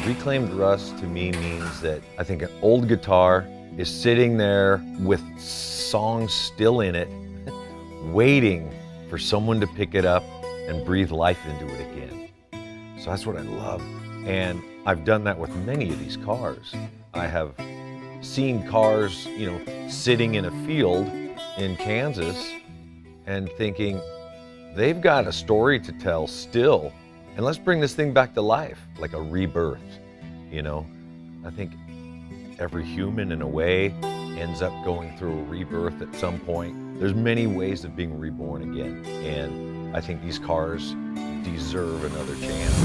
Reclaimed rust to me means that I think an old guitar is sitting there with songs still in it, waiting for someone to pick it up and breathe life into it again. So that's what I love. And I've done that with many of these cars. I have seen cars, sitting in a field in Kansas and thinking, they've got a story to tell still, and let's bring this thing back to life, like a rebirth, I think every human, in a way, ends up going through a rebirth at some point. There's many ways of being reborn again, and I think these cars deserve another chance.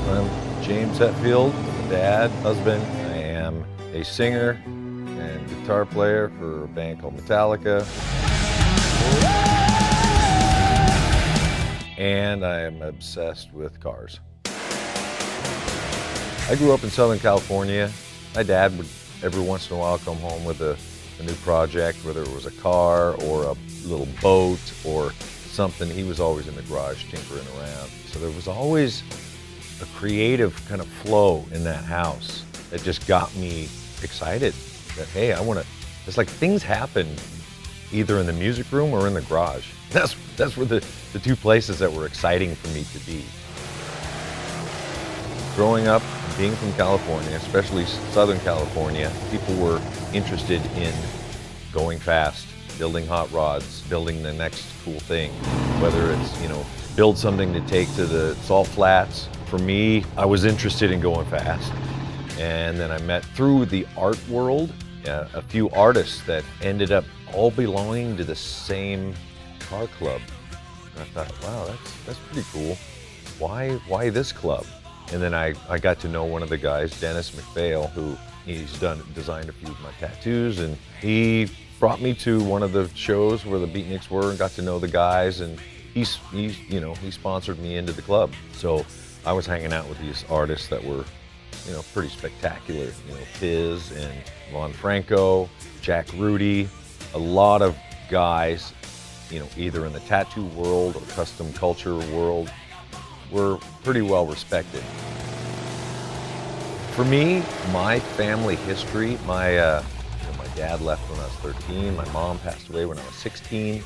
I'm James Hetfield, dad, husband. I am a singer and guitar player for a band called Metallica. And I am obsessed with cars. I grew up in Southern California. My dad would every once in a while come home with a new project, whether it was a car or a little boat or something. He was always in the garage tinkering around. So there was always a creative kind of flow in that house that just got me excited that, hey, it's like things happen either in the music room or in the garage. That's where the two places that were exciting for me to be. Growing up, being from California, especially Southern California, people were interested in going fast, building hot rods, building the next cool thing. Whether it's, build something to take to the salt flats. For me, I was interested in going fast. And then I met, through the art world, a few artists that ended up all belonging to the same car club. And I thought, wow, that's pretty cool. Why this club? And then I got to know one of the guys, Dennis McPhail, who designed a few of my tattoos, and he brought me to one of the shows where the Beatniks were and got to know the guys, and he sponsored me into the club. So I was hanging out with these artists that were, pretty spectacular. Piz and Von Franco, Jack Rudy, a lot of guys, either in the tattoo world or custom culture world, were pretty well respected. For me, my family history, my dad left when I was 13, my mom passed away when I was 16,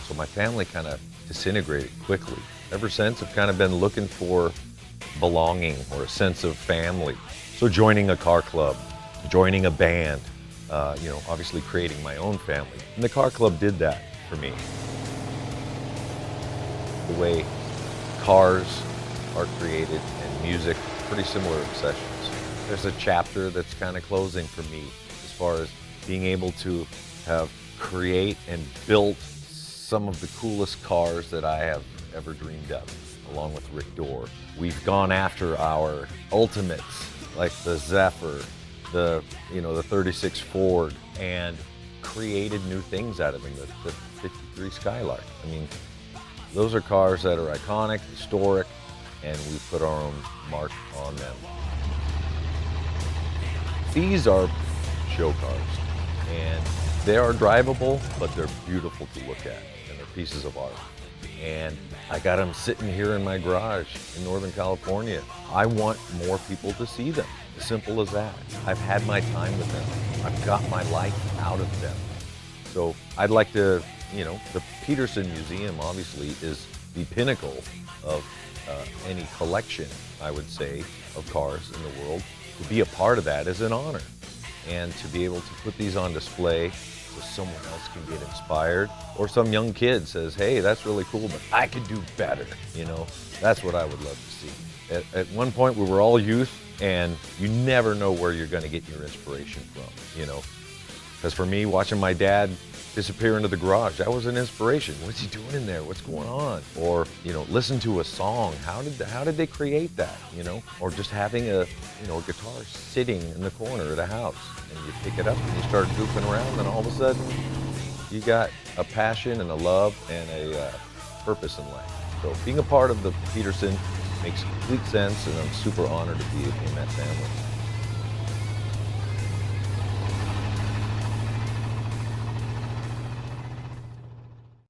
so my family kind of disintegrated quickly. Ever since, I've kind of been looking for belonging or a sense of family. So joining a car club, joining a band, obviously creating my own family. And the car club did that for me. The way cars are created and music, pretty similar obsessions. There's a chapter that's kind of closing for me as far as being able to have create and built some of the coolest cars that I have ever dreamed of, along with Rick Dorr. We've gone after our ultimates, like the Zephyr, the 36 Ford, and created new things out of them, the 53 Skylark. I mean, those are cars that are iconic, historic, and we put our own mark on them. These are show cars, and they are drivable, but they're beautiful to look at, and they're pieces of art. And I got them sitting here in my garage in Northern California. I want more people to see them, as simple as that. I've had my time with them. I've got my life out of them. So I'd like to, the Peterson Museum obviously is the pinnacle of any collection, I would say, of cars in the world. To be a part of that is an honor. And to be able to put these on display so someone else can get inspired, or some young kid says, hey, that's really cool, but I could do better, that's what I would love to see. At one point, we were all youth, and you never know where you're going to get your inspiration from, Because for me, watching my dad disappear into the garage, that was an inspiration. What's he doing in there? What's going on? Or, listen to a song. How did they create that, Or just having a guitar sitting in the corner of the house, and you pick it up and you start goofing around, and all of a sudden you got a passion and a love and a purpose in life. So being a part of the Peterson makes complete sense, and I'm super honored to be in that family.